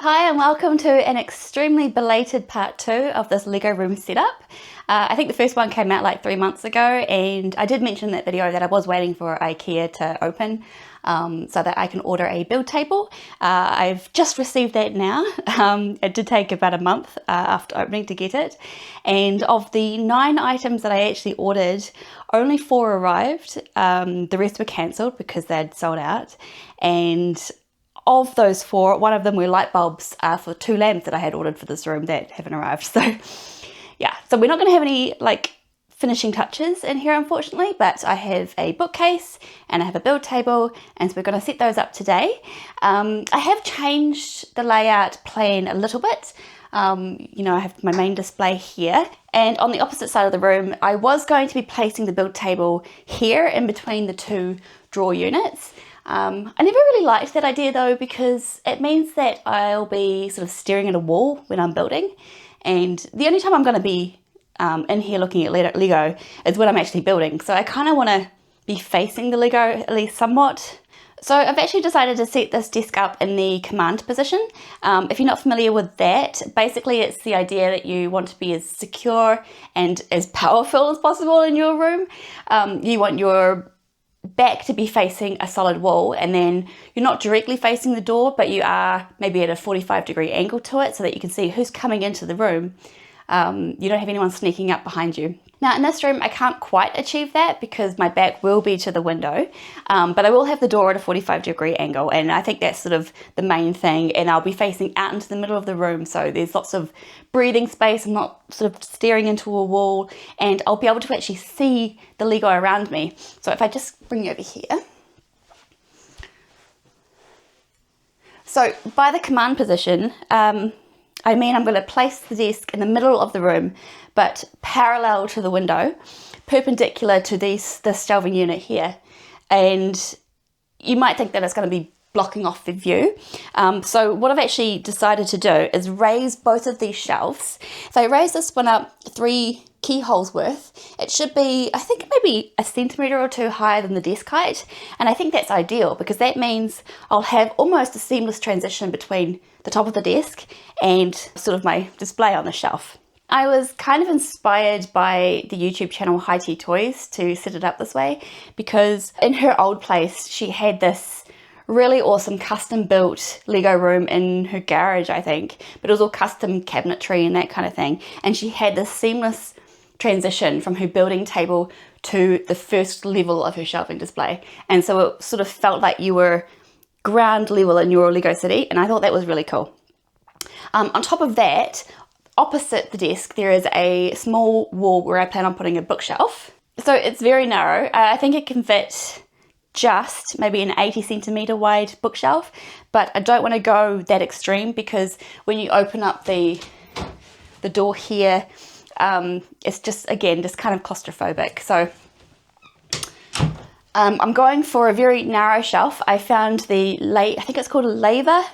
Hi and welcome to an extremely belated part 2 of this Lego room setup. I think the first one came out like 3 months ago, and I did mention in that video that I was waiting for IKEA to open so that I can order a build table. I've just received that now. It did take about a month after opening to get it, and of the 9 items that I actually ordered, only 4 arrived. The rest were cancelled because they'd sold out, and of those 4, one of them were light bulbs for 2 lamps that I had ordered for this room that haven't arrived. So yeah, so we're not going to have any like finishing touches in here unfortunately, but I have a bookcase and I have a build table, and so we're going to set those up today. I have changed the layout plan a little bit. You know, I have my main display here, and on the opposite side of the room I was going to be placing the build table here in between the 2 drawer units. I never really liked that idea though, because it means that I'll be sort of staring at a wall when I'm building, and the only time I'm going to be in here looking at Lego is when I'm actually building, so I kind of want to be facing the Lego at least somewhat. So I've actually decided to set this desk up in the command position. If you're not familiar with that, basically it's the idea that you want to be as secure and as powerful as possible in your room. You want your back to be facing a solid wall, and then you're not directly facing the door, but you are maybe at a 45-degree angle to it so that you can see who's coming into the room. You don't have anyone sneaking up behind you. Now in this room I can't quite achieve that because my back will be to the window, but I will have the door at a 45-degree angle, and I think that's sort of the main thing, and I'll be facing out into the middle of the room, so there's lots of breathing space. I'm not sort of staring into a wall, and I'll be able to actually see the Lego around me. So if I just bring you over here. So by the command position, I mean I'm going to place the desk in the middle of the room, but parallel to the window, perpendicular to this shelving unit here. And you might think that it's going to be blocking off the view. So what I've actually decided to do is raise both of these shelves. If I raise this one up 3 keyholes worth, it should be, I think maybe a centimetre or 2 higher than the desk height. And I think that's ideal because that means I'll have almost a seamless transition between the top of the desk and sort of my display on the shelf. I was kind of inspired by the YouTube channel High Tea Toys to set it up this way, because in her old place she had this really awesome custom built Lego room in her garage, I think, but it was all custom cabinetry and that kind of thing, and she had this seamless transition from her building table to the first level of her shelving display, and so it sort of felt like you were ground level in your Lego city, and I thought that was really cool. On top of that, opposite the desk there is a small wall where I plan on putting a bookshelf. So it's very narrow. I think it can fit just maybe an 80-centimetre wide bookshelf, but I don't want to go that extreme because when you open up the door here, it's just, again, just kind of claustrophobic. So I'm going for a very narrow shelf. I found I think it's called a Laver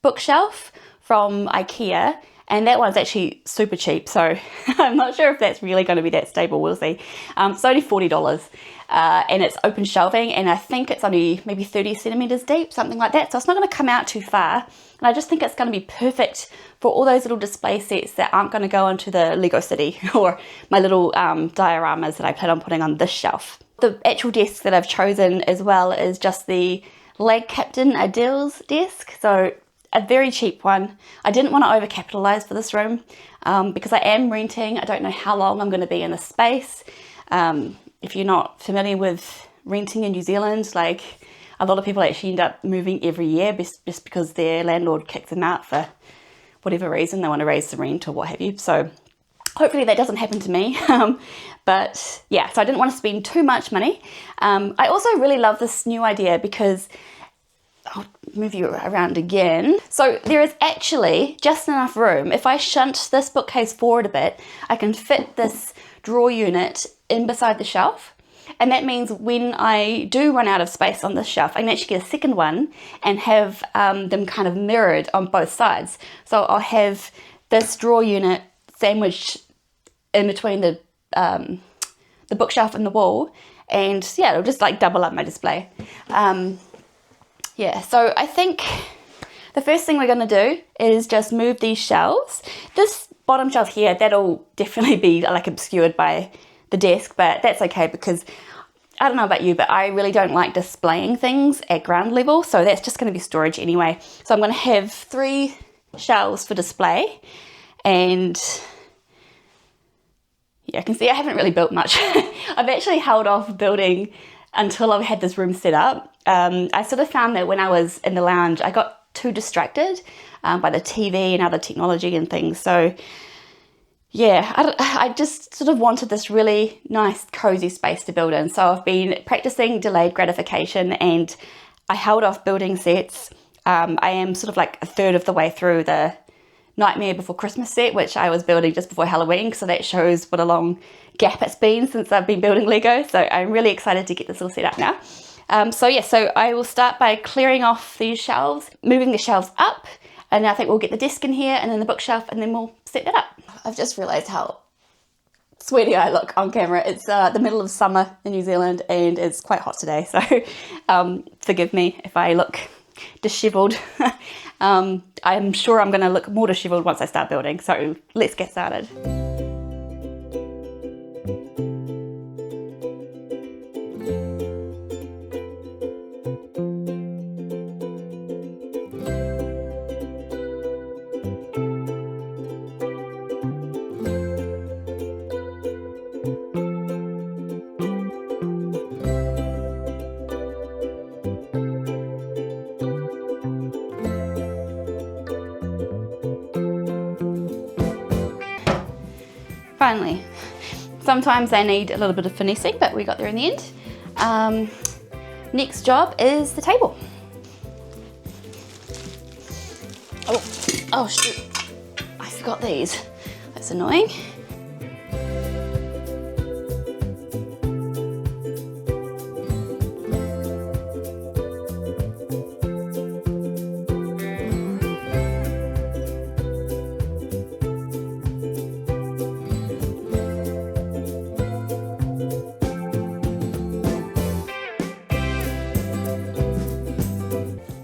bookshelf from IKEA, and that one's actually super cheap, so I'm not sure if that's really going to be that stable. We'll see. It's only $40, and it's open shelving, and I think it's only maybe 30 centimeters deep, something like that, so it's not going to come out too far, and I just think it's going to be perfect for all those little display sets that aren't going to go into the Lego city, or my little dioramas that I plan on putting on this shelf. The actual desk that I've chosen as well is just the Leg Captain Adele's desk, so a very cheap one. I didn't want to overcapitalize for this room because I am renting. I don't know how long I'm going to be in this space. If you're not familiar with renting in New Zealand, like a lot of people actually end up moving every year just because their landlord kicks them out for whatever reason. They want to raise the rent or what have you. So hopefully that doesn't happen to me. But yeah, so I didn't want to spend too much money. I also really love this new idea because I'll move you around again. So there is actually just enough room. If I shunt this bookcase forward a bit, I can fit this drawer unit in beside the shelf. And that means when I do run out of space on this shelf, I can actually get a second one and have them kind of mirrored on both sides. So I'll have this drawer unit sandwiched in between the bookshelf and the wall. And yeah, it'll just like double up my display. Yeah, so I think the first thing we're going to do is just move these shelves. This bottom shelf here, that'll definitely be like obscured by the desk, but that's okay because I don't know about you, but I really don't like displaying things at ground level, so that's just going to be storage anyway. So I'm going to have 3 shelves for display, and yeah, I can see I haven't really built much. I've actually held off building until I've had this room set up. I sort of found that when I was in the lounge, I got too distracted by the TV and other technology and things. So yeah, I just sort of wanted this really nice, cozy space to build in. So I've been practicing delayed gratification, and I held off building sets. I am sort of like a third of the way through the Nightmare Before Christmas set, which I was building just before Halloween, so that shows what a long gap it's been since I've been building Lego. So I'm really excited to get this all set up now. So I will start by clearing off these shelves, moving the shelves up, and I think we'll get the desk in here and then the bookshelf, and then we'll set that up. I've just realised how sweaty I look on camera. It's the middle of summer in New Zealand and it's quite hot today, so forgive me if I look dishevelled. I'm sure I'm going to look more dishevelled once I start building, so let's get started. Finally, sometimes they need a little bit of finessing, but we got there in the end. Next job is the table. Oh shoot, I forgot these. That's annoying.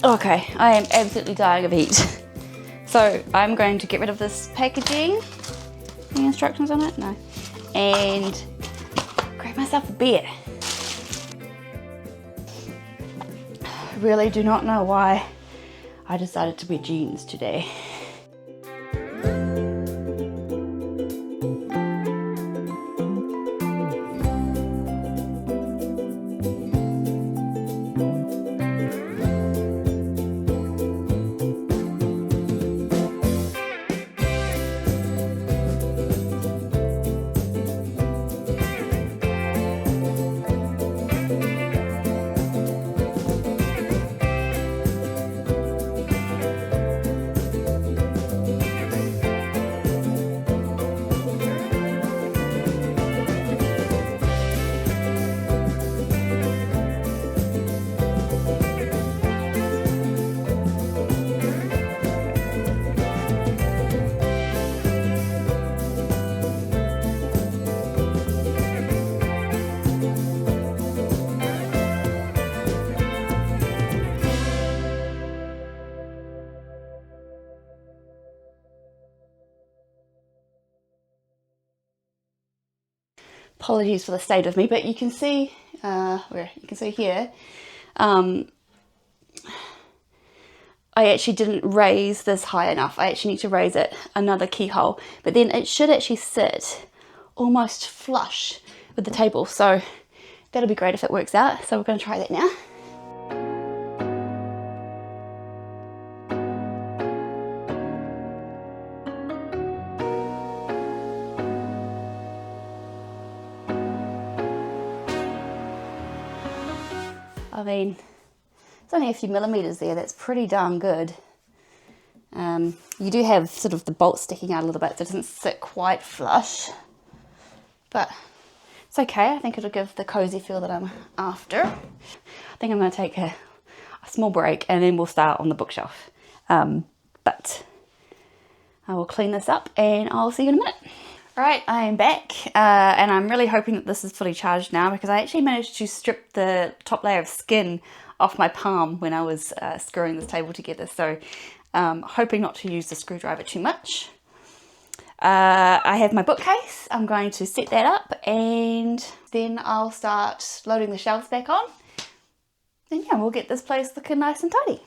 Okay, I am absolutely dying of heat. So I'm going to get rid of this packaging. Any instructions on it? No. And grab myself a beer. I really do not know why I decided to wear jeans today. Apologies for the state of me, but you can see here, I actually didn't raise this high enough. I actually need to raise it another keyhole, but then it should actually sit almost flush with the table. So that'll be great if it works out. So we're going to try that now. I mean, it's only a few millimeters there. That's pretty darn good. You do have sort of the bolt sticking out a little bit, so it doesn't sit quite flush, but it's okay. I think it'll give the cozy feel that I'm after. I think I'm going to take a small break and then we'll start on the bookshelf. But I will clean this up and I'll see you in a minute. Alright, I am back and I'm really hoping that this is fully charged now, because I actually managed to strip the top layer of skin off my palm when I was screwing this table together. So hoping not to use the screwdriver too much. I have my bookcase. I'm going to set that up and then I'll start loading the shelves back on. And yeah, we'll get this place looking nice and tidy.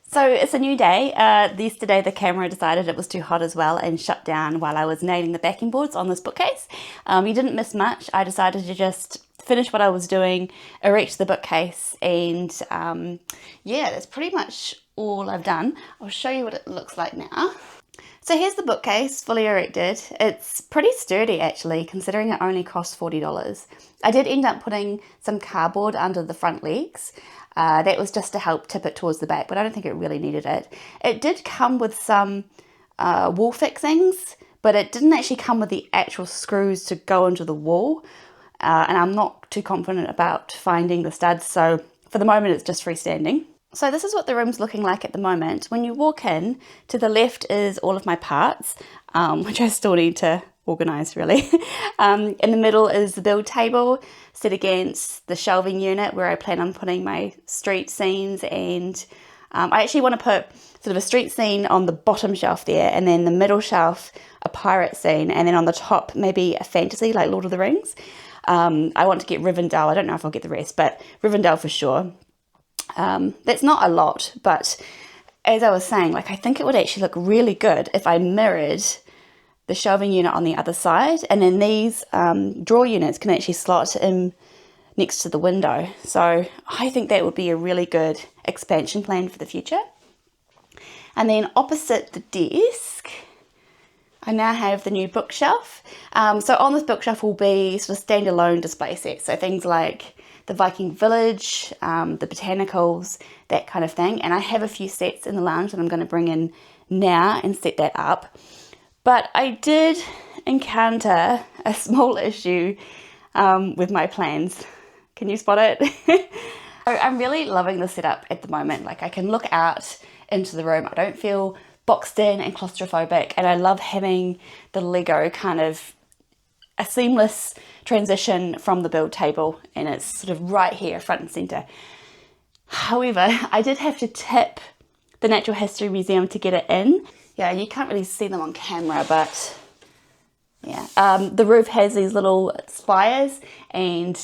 So it's a new day. Yesterday the camera decided it was too hot as well and shut down while I was nailing the backing boards on this bookcase. You didn't miss much. I decided to just finish what I was doing, erect the bookcase, and yeah, that's pretty much all I've done. I'll show you what it looks like now. So here's the bookcase, fully erected. It's pretty sturdy actually, considering it only cost $40. I did end up putting some cardboard under the front legs. That was just to help tip it towards the back, but I don't think it really needed it. It did come with some wall fixings, but it didn't actually come with the actual screws to go into the wall. And I'm not too confident about finding the studs, so for the moment it's just freestanding. So this is what the room's looking like at the moment. When you walk in, to the left is all of my parts, which I still need to organise really. In the middle is the build table set against the shelving unit where I plan on putting my street scenes, and I actually want to put sort of a street scene on the bottom shelf there, and then the middle shelf a pirate scene, and then on the top maybe a fantasy like Lord of the Rings. I want to get Rivendell. I don't know if I'll get the rest, but Rivendell for sure. That's not a lot, but as I was saying, like I think it would actually look really good if I mirrored the shelving unit on the other side, and then these drawer units can actually slot in next to the window. So I think that would be a really good expansion plan for the future. And then opposite the desk, I now have the new bookshelf. So on this bookshelf will be sort of standalone display sets. So things like the Viking Village, the botanicals, that kind of thing. And I have a few sets in the lounge that I'm going to bring in now and set that up. But I did encounter a small issue with my plans. Can you spot it? I'm really loving the setup at the moment. Like I can look out into the room. I don't feel boxed in and claustrophobic, and I love having the Lego kind of a seamless transition from the build table, and it's sort of right here front and center. However, I did have to tip the Natural History Museum to get it in. Yeah, you can't really see them on camera, but yeah. The roof has these little spires, and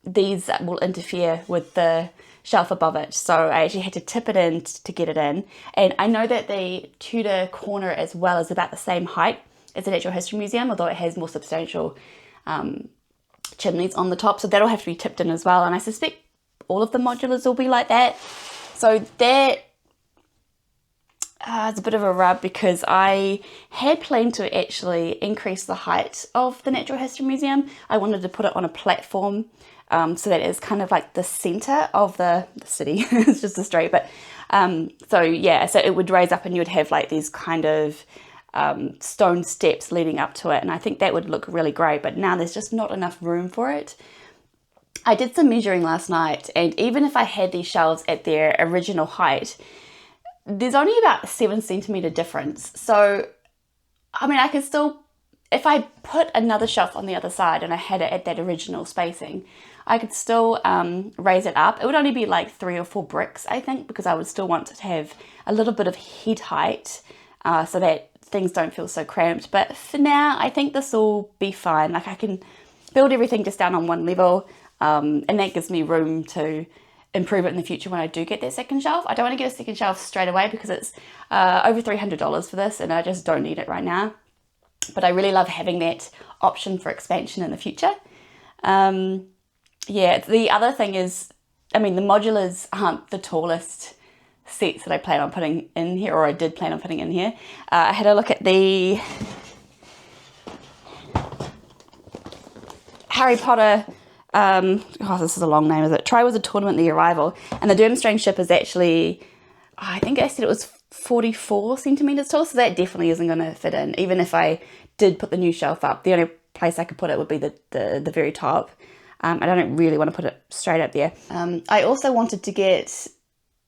these will interfere with the shelf above it. So I actually had to tip it in to get it in. And I know that the Tudor corner as well is about the same height as the Natural History Museum, although it has more substantial chimneys on the top, so that'll have to be tipped in as well, and I suspect all of the modulars will be like that. So that it's a bit of a rub, because I had planned to actually increase the height of the Natural History Museum. I wanted to put it on a platform, so that it's kind of like the centre of the city. It's just a street, but so yeah, so it would raise up and you would have like these kind of stone steps leading up to it, and I think that would look really great, but now there's just not enough room for it. I did some measuring last night, and even if I had these shelves at their original height, there's only about a 7 centimetre difference. So, I mean, I could still, if I put another shelf on the other side and I had it at that original spacing, I could still raise it up. It would only be like 3 or 4 bricks, I think, because I would still want to have a little bit of head height so that things don't feel so cramped. But for now, I think this will be fine. Like, I can build everything just down on one level, and that gives me room to improve it in the future when I do get that second shelf. I don't want to get a second shelf straight away because it's over $300 for this, and I just don't need it right now. But I really love having that option for expansion in the future. Yeah, the other thing is, I mean, the modulars aren't the tallest sets that I plan on putting in here, or I did plan on putting in here. I had a look at the Harry Potter, this is a long name, is it? Triwizard Tournament, The Arrival. And the Durmstrang ship is actually, I think I said it was 44 centimetres tall, so that definitely isn't going to fit in. Even if I did put the new shelf up, the only place I could put it would be the very top. I don't really want to put it straight up there. I also wanted to get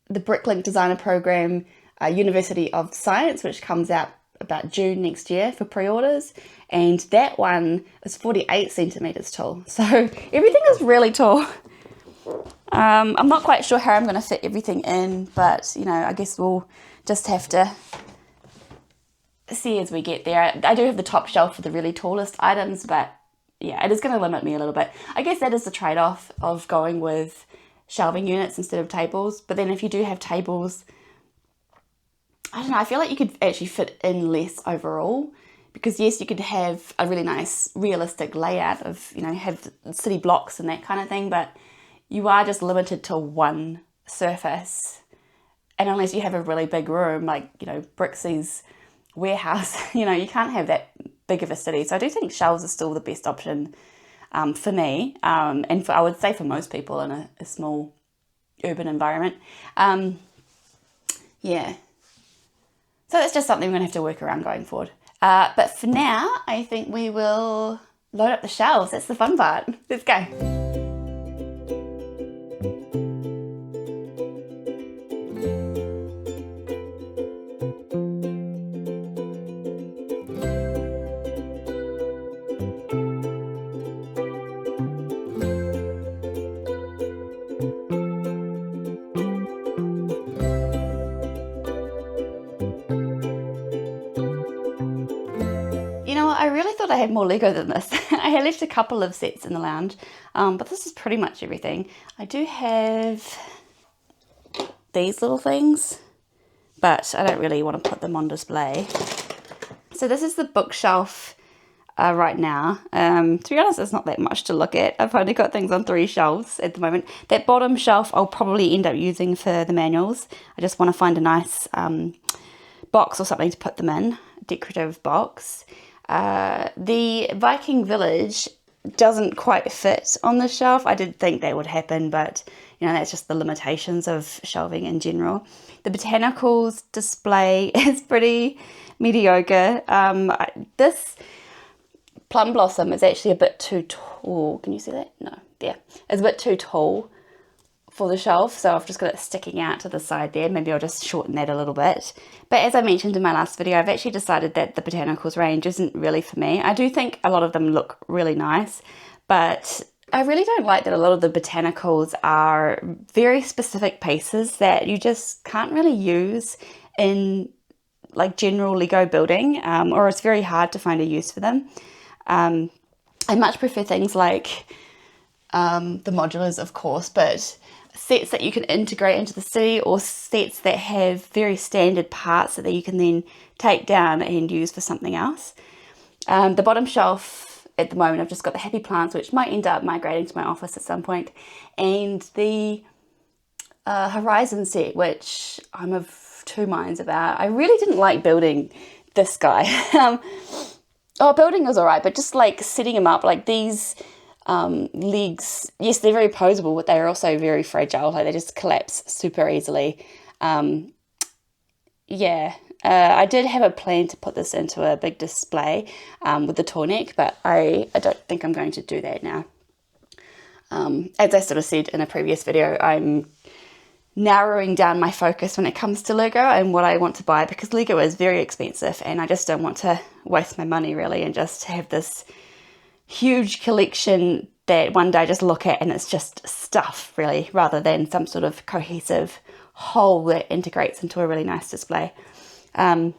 the Bricklink Designer Program University of Science, which comes out about June next year for pre-orders, and that one is 48 centimetres tall, so everything is really tall. I'm not quite sure how I'm going to fit everything in, but you know, I guess we'll just have to see as we get there. I do have the top shelf for the really tallest items, but yeah, it is going to limit me a little bit. I guess that is the trade-off of going with shelving units instead of tables. But then if you do have tables, I don't know, I feel like you could actually fit in less overall, because yes, you could have a really nice realistic layout of, you know, have city blocks and that kind of thing, but you are just limited to one surface. And unless you have a really big room, like, you know, Brixie's warehouse, you know, you can't have that big of a city. So I do think shelves are still the best option for me, and for, I would say, for most people in a small urban environment. Yeah. So that's just something we're going to have to work around going forward. But for now, I think we will load up the shelves. That's the fun part. Let's go. I really thought I had more Lego than this. I had left a couple of sets in the lounge, but this is pretty much everything. I do have these little things, but I don't really want to put them on display. So this is the bookshelf right now. To be honest, it's not that much to look at. I've only got things on 3 shelves at the moment. That bottom shelf I'll probably end up using for the manuals. I just want to find a nice box or something to put them in, a decorative box. The Viking Village doesn't quite fit on the shelf. I did think that would happen, but you know, that's just the limitations of shelving in general. The botanicals display is pretty mediocre. This plum blossom is actually a bit too tall. Can you see that? No, there. It's a bit too tall for the shelf, so I've just got it sticking out to the side there. Maybe I'll just shorten that a little bit. But as I mentioned in my last video, I've actually decided that the botanicals range isn't really for me. I do think a lot of them look really nice, but I really don't like that a lot of the botanicals are very specific pieces that you just can't really use in like general Lego building, or it's very hard to find a use for them. I much prefer things like the modulars, of course, but sets that you can integrate into the city, or sets that have very standard parts that you can then take down and use for something else. The bottom shelf at the moment I've just got the happy plants, which might end up migrating to my office at some point, and the Horizon set, which I'm of two minds about. I really didn't like building this guy. Building was alright, but just like setting him up, like these legs, yes, they're very posable, but they're also very fragile. Like they just collapse super easily. I did have a plan to put this into a big display with the tall neck, but I don't think I'm going to do that now. As I sort of said in a previous video, I'm narrowing down my focus when it comes to Lego and what I want to buy, because Lego is very expensive and I just don't want to waste my money really and just have this huge collection that one day I just look at and it's just stuff really, rather than some sort of cohesive whole that integrates into a really nice display. But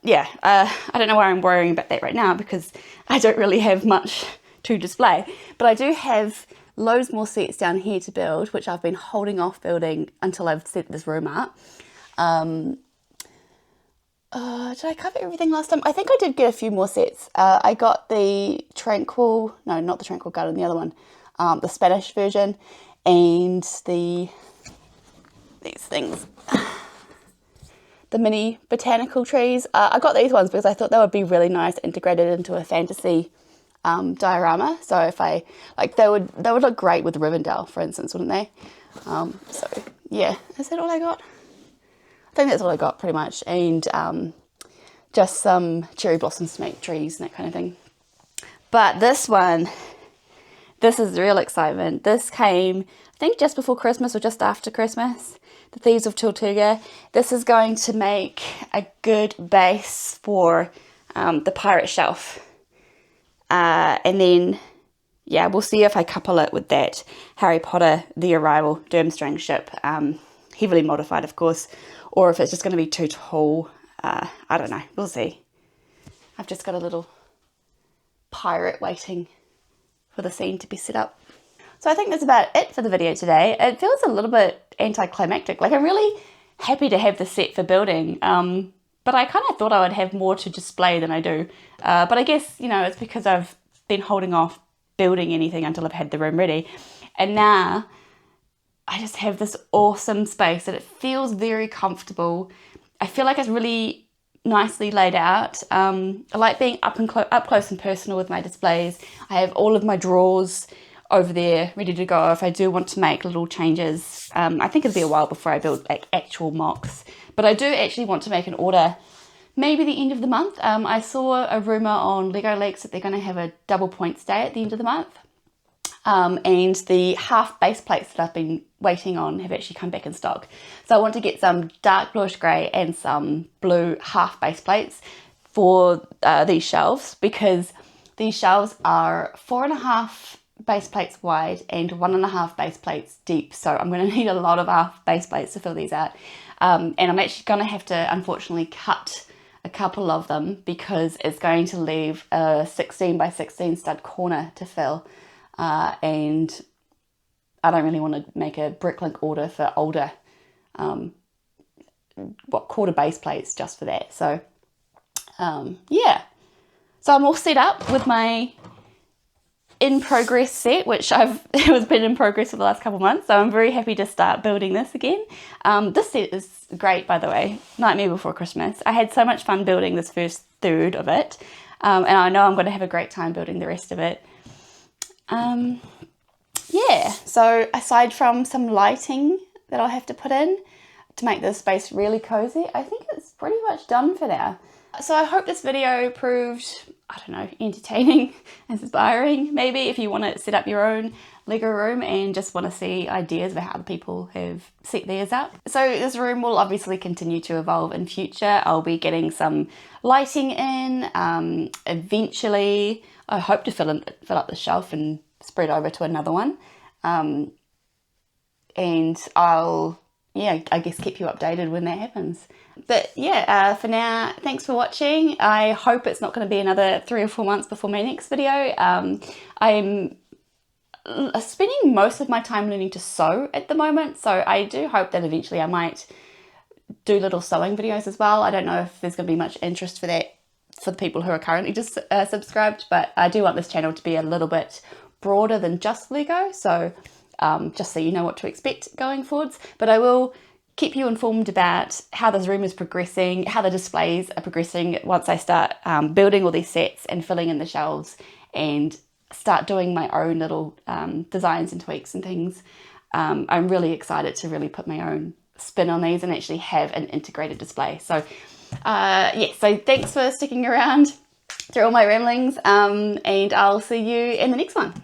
yeah, I don't know why I'm worrying about that right now, because I don't really have much to display, but I do have loads more sets down here to build, which I've been holding off building until I've set this room up. Did I cover everything last time? I think I did get a few more sets. I got the Tranquil, no, not the Tranquil Garden, the other one, the Spanish version, and these things, the mini botanical trees. I got these ones because I thought they would be really nice integrated into a fantasy diorama. So if I like, they would look great with Rivendell, for instance, wouldn't they? So yeah, is that all I got? I think that's all I got pretty much, and just some cherry blossom snake trees and that kind of thing. But this one, this is real excitement. This came, I think, just before Christmas or just after Christmas. The Thieves of Tortuga. This is going to make a good base for the pirate shelf. And then, yeah, we'll see if I couple it with that Harry Potter The Arrival Durmstrang ship, heavily modified, of course, or if it's just going to be too tall. I don't know. We'll see. I've just got a little pirate waiting for the scene to be set up. So I think that's about it for the video today. It feels a little bit anticlimactic. Like, I'm really happy to have this set for building. But I kind of thought I would have more to display than I do. But I guess, you know, it's because I've been holding off building anything until I've had the room ready. And now I just have this awesome space that it feels very comfortable. I feel like it's really nicely laid out. I like being up close and personal with my displays. I have all of my drawers over there ready to go if I do want to make little changes. I think it'll be a while before I build like actual mocks, but I do actually want to make an order maybe the end of the month. I saw a rumour on Lego Leaks that they're going to have a double points day at the end of the month. And the half base plates that I've been waiting on have actually come back in stock. So I want to get some dark bluish grey and some blue half base plates for these shelves, because these shelves are 4.5 base plates wide and 1.5 base plates deep. So I'm going to need a lot of half base plates to fill these out. And I'm actually going to have to, unfortunately, cut a couple of them because it's going to leave a 16 by 16 stud corner to fill. And I don't really want to make a bricklink order for older, quarter base plates just for that. So, yeah. So I'm all set up with my in progress set, which it has been in progress for the last couple of months. So I'm very happy to start building this again. This set is great, by the way. Nightmare Before Christmas. I had so much fun building this first third of it. And I know I'm going to have a great time building the rest of it. Yeah, so aside from some lighting that I'll have to put in to make this space really cozy, I think it's pretty much done for now. So I hope this video proved, I don't know, entertaining, inspiring, maybe, if you want to set up your own Lego room and just want to see ideas of how other people have set theirs up. So this room will obviously continue to evolve in future. I'll be getting some lighting in, eventually. I hope to fill up the shelf and spread over to another one. And I'll, I guess keep you updated when that happens. But yeah, for now, thanks for watching. I hope it's not going to be another 3 or 4 months before my next video. I'm spending most of my time learning to sew at the moment, so I do hope that eventually I might do little sewing videos as well. I don't know if there's going to be much interest for that for the people who are currently just subscribed, but I do want this channel to be a little bit broader than just Lego, so just so you know what to expect going forwards. But I will keep you informed about how this room is progressing, how the displays are progressing once I start building all these sets and filling in the shelves and start doing my own little designs and tweaks and things. I'm really excited to really put my own spin on these and actually have an integrated display. So yeah, so thanks for sticking around through all my ramblings, and I'll see you in the next one.